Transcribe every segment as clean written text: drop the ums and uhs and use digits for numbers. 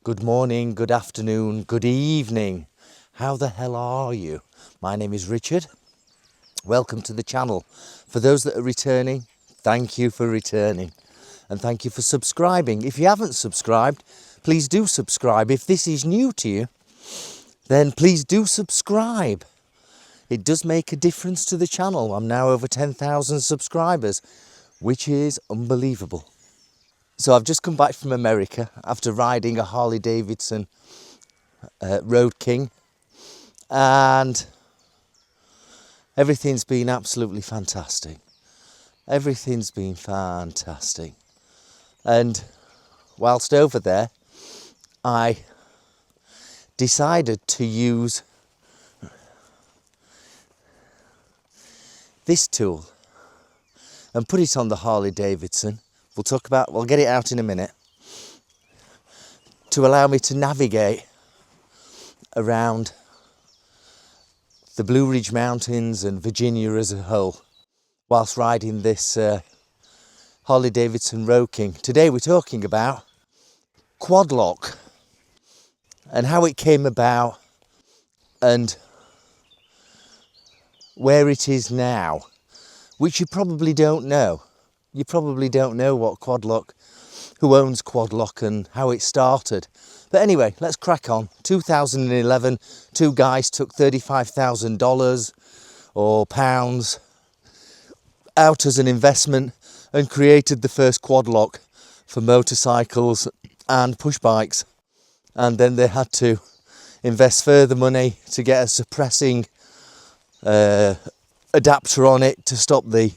Good morning, good afternoon, good evening. How the hell are you? My name is Richard. Welcome to the channel. For those that are returning, thank you for returning. And thank you for subscribing. If you haven't subscribed, please do subscribe. If this is new to you, then please do subscribe. It does make a difference to the channel. I'm now over 10,000 subscribers, which is unbelievable. So I've just come back from America after riding a Harley Davidson Road King, and everything's been absolutely fantastic. Everything's been fantastic. And whilst over there, I decided to use this tool and put it on the Harley Davidson. We'll get it out in a minute, to allow me to navigate around the Blue Ridge Mountains and Virginia as a whole whilst riding this Harley Davidson Road King. Today we're talking about Quadlock and how it came about and where it is now, which you probably don't know. You probably don't know what Quadlock, who owns Quadlock and how it started. But anyway, let's crack on. 2011, two guys took $35,000 or pounds out as an investment and created the first Quadlock for motorcycles and push bikes. And then they had to invest further money to get a suppressing adapter on it to stop the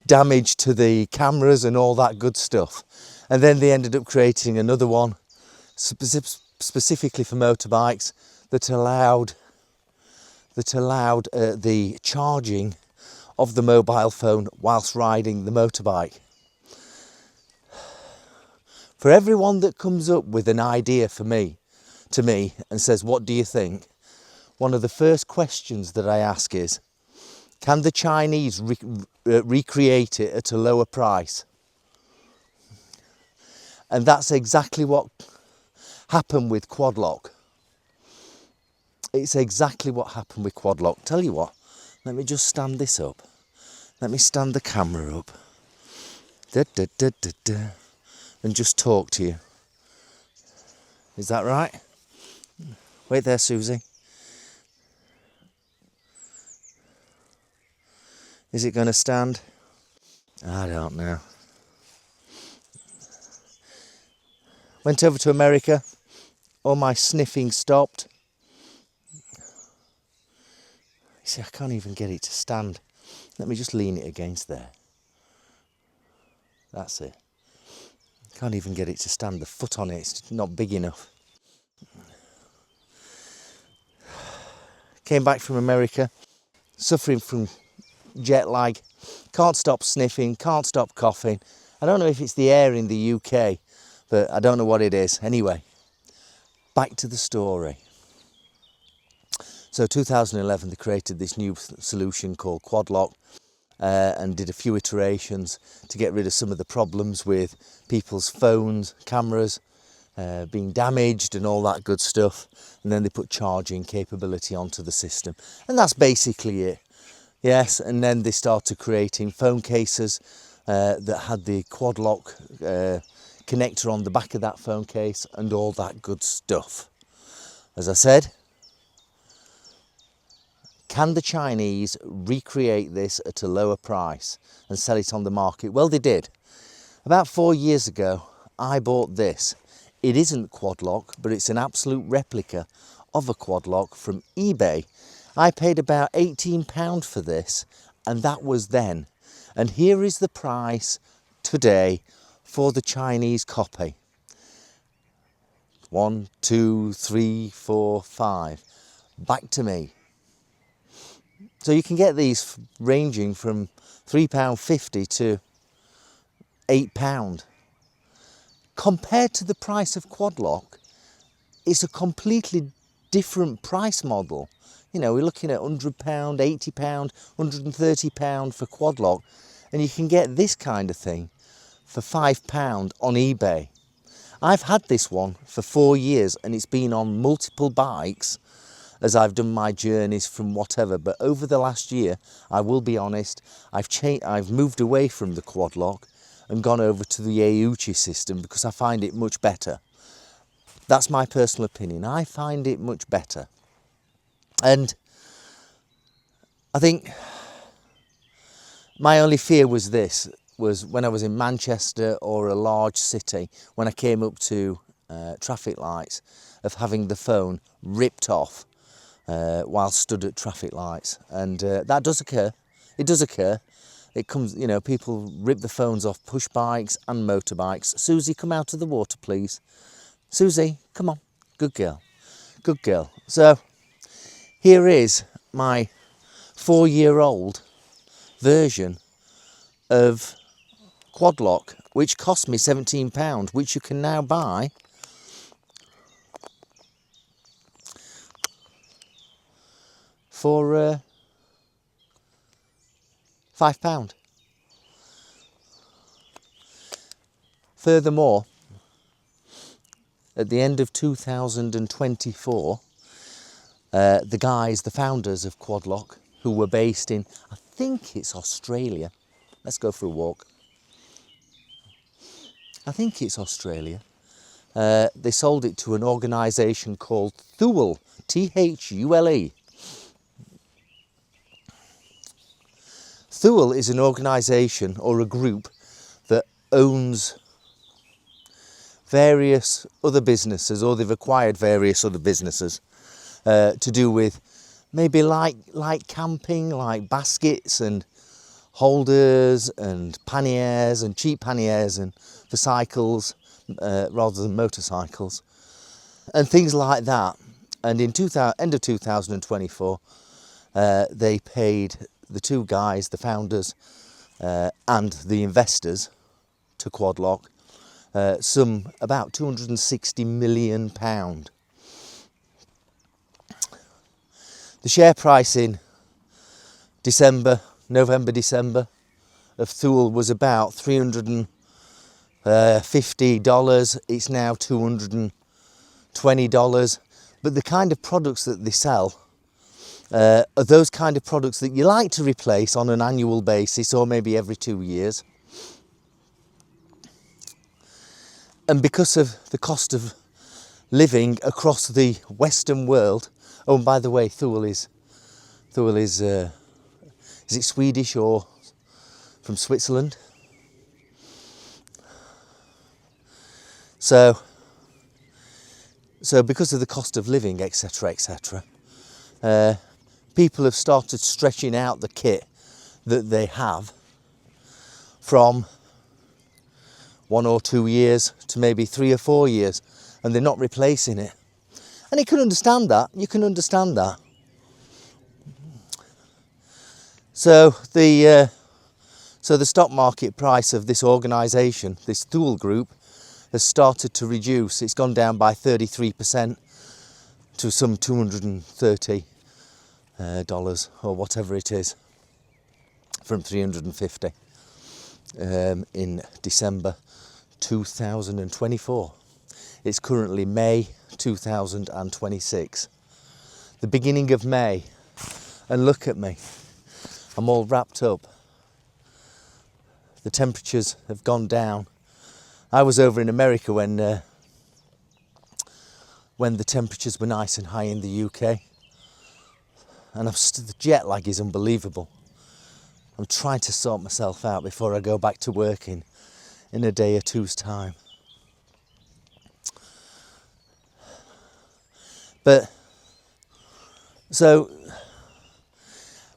damage to the cameras and all that good stuff. And then they ended up creating another one specifically for motorbikes that allowed the charging of the mobile phone whilst riding the motorbike. For everyone that comes up with an idea to me and says, what do you think? One of the first questions that I ask is, can the Chinese recreate it at a lower price? And that's exactly what happened with Quadlock. It's exactly what happened with Quadlock. Tell you what, let me just stand this up. Let me stand the camera up. And just talk to you. Is that right? Wait there, Susie. Is it going to stand? I don't know. Went over to America. All my sniffing stopped. You see, I can't even get it to stand. Let me just lean it against there. That's it. Can't even get it to stand. The foot on it, it's not big enough. Came back from America, suffering from jet lag, can't stop sniffing, can't stop coughing. I don't know if it's the air in the UK, but I don't know what it is. Anyway, back to the story. So 2011 they created this new solution called Quadlock and did a few iterations to get rid of some of the problems with people's phones, cameras being damaged and all that good stuff. And then they put charging capability onto the system. And that's basically it. Yes, and then they started creating phone cases that had the Quadlock connector on the back of that phone case and all that good stuff. As I said, can the Chinese recreate this at a lower price and sell it on the market? Well, they did. About 4 years ago, I bought this. It isn't Quadlock, but it's an absolute replica of a Quadlock from eBay. I paid about £18 for this, and that was then. And here is the price today for the Chinese copy. 1, 2, 3, 4, 5. Back to me. So you can get these ranging from £3.50 to £8. Compared to the price of Quadlock, it's a completely different price model. You know, we're looking at £100, £80, £130 for Quadlock, and you can get this kind of thing for £5 on eBay. I've had this one for 4 years and it's been on multiple bikes as I've done my journeys from whatever, but over the last year, I will be honest, I've moved away from the Quadlock and gone over to the Auchi system because I find it much better. That's my personal opinion. I find it much better. And I think my only fear was when I was in Manchester or a large city, when I came up to traffic lights, of having the phone ripped off while stood at traffic lights. And that does occur. It does occur. It comes, you know, people rip the phones off push bikes and motorbikes. Susie, come out of the water, please. Susie, come on. Good girl. Good girl. So here is my 4-year-old version of Quadlock, which cost me £17, which you can now buy for £5. Furthermore, at the end of 2024, the founders of Quadlock, who were based in, I think it's Australia. Let's go for a walk. I think it's Australia. They sold it to an organisation called Thule, Thule. Thule is an organisation or a group that owns various other businesses, or they've acquired various other businesses to do with maybe like camping, like baskets and holders and panniers and cheap panniers and for cycles rather than motorcycles and things like that. And in end of 2024, they paid the two guys, the founders and the investors to Quadlock, some about £260 million. The share price in November, December of Thule was about $350. It's now $220. But the kind of products that they sell are those kind of products that you like to replace on an annual basis or maybe every 2 years. And because of the cost of living across the Western world, oh, and by the way, Thule is it Swedish or from Switzerland? So because of the cost of living, etc., etc., people have started stretching out the kit that they have from 1 or 2 years to maybe 3 or 4 years, and they're not replacing it. And you can understand that. You can understand that. So the stock market price of this organisation, this Thule Group, has started to reduce. It's gone down by 33% to some $230 or whatever it is, from 350 in December 2024. It's currently May 2026, the beginning of May, and look at me, I'm all wrapped up. The temperatures have gone down. I was over in America when the temperatures were nice and high in the UK, and the jet lag is unbelievable. I'm trying to sort myself out before I go back to work in a day or two's time. But so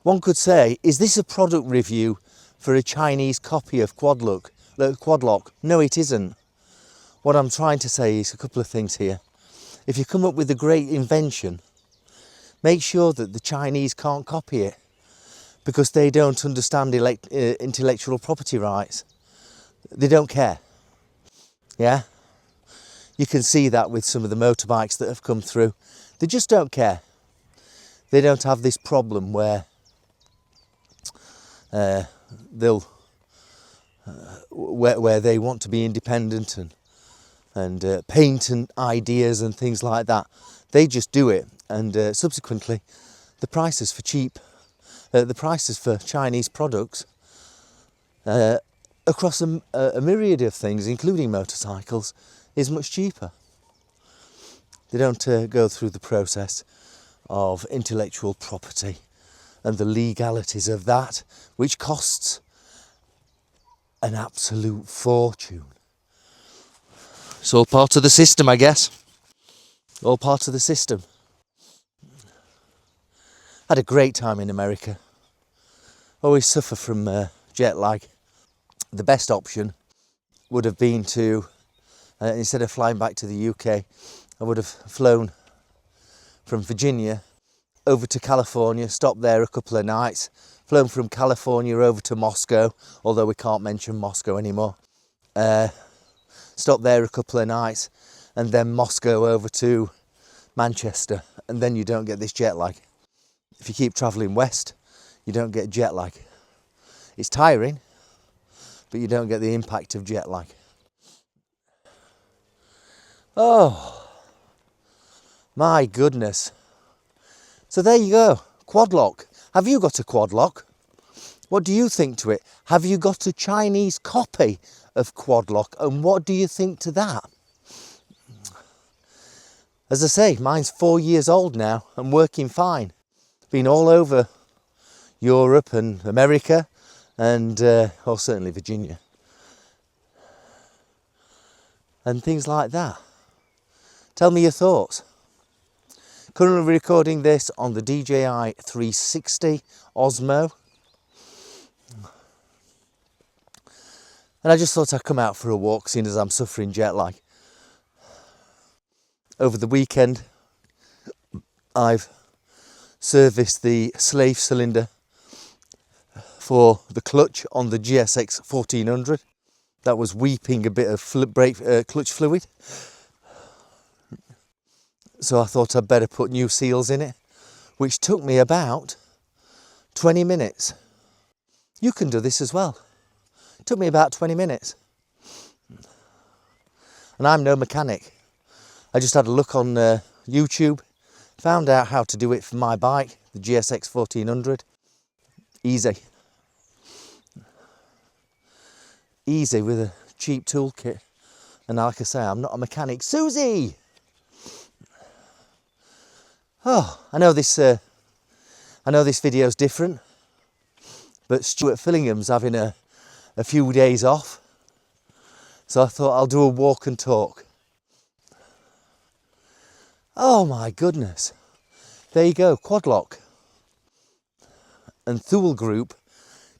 one could say, is this a product review for a Chinese copy of Quadlock? No, it isn't. What I'm trying to say is a couple of things here. If you come up with a great invention, make sure that the Chinese can't copy it, because they don't understand intellectual property rights. They don't care. Yeah? You can see that with some of the motorbikes that have come through. They just don't care. They don't have this problem where where they want to be independent and and paint and ideas and things like that. They just do it, and subsequently the prices for Chinese products across a myriad of things, including motorcycles, is much cheaper. They don't go through the process of intellectual property and the legalities of that, which costs an absolute fortune. It's all part of the system, I guess. All part of the system. Had a great time in America. Always suffer from jet lag. The best option would have been to, instead of flying back to the UK, I would have flown from Virginia over to California, stopped there a couple of nights, flown from California over to Moscow, although we can't mention Moscow anymore. Stopped there a couple of nights, and then Moscow over to Manchester, and then you don't get this jet lag. If you keep travelling west, you don't get jet lag. It's tiring, but you don't get the impact of jet lag. Oh, my goodness. So there you go, Quadlock. Have you got a Quadlock? What do you think to it? Have you got a Chinese copy of Quadlock, and what do you think to that? As I say, mine's 4 years old now and working fine. Been all over Europe and America and or certainly Virginia and things like that. Tell me your thoughts. Currently recording this on the DJI 360 Osmo, and I just thought I'd come out for a walk, seeing as I'm suffering jet lag. Over the weekend I've serviced the slave cylinder for the clutch on the GSX 1400. That was weeping a bit of clutch fluid. So I thought I'd better put new seals in it, which took me about 20 minutes. You can do this as well. It took me about 20 minutes. And I'm no mechanic. I just had a look on YouTube, found out how to do it for my bike, the GSX 1400. Easy. Easy with a cheap toolkit. And like I say, I'm not a mechanic. Susie! Oh, I know this video's different, but Stuart Fillingham's having a few days off, so I thought I'll do a walk and talk. Oh my goodness, there you go, Quadlock and Thule Group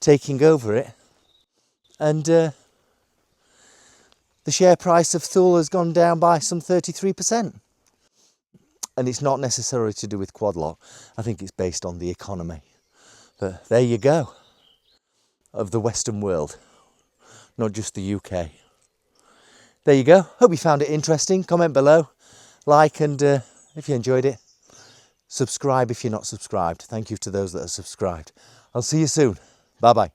taking over it, and the share price of Thule has gone down by some 33%. And it's not necessarily to do with Quadlock. I think it's based on the economy. But there you go, of the Western world, not just the UK. There you go. Hope you found it interesting. Comment below, like, and if you enjoyed it, subscribe if you're not subscribed. Thank you to those that are subscribed. I'll see you soon. Bye-bye.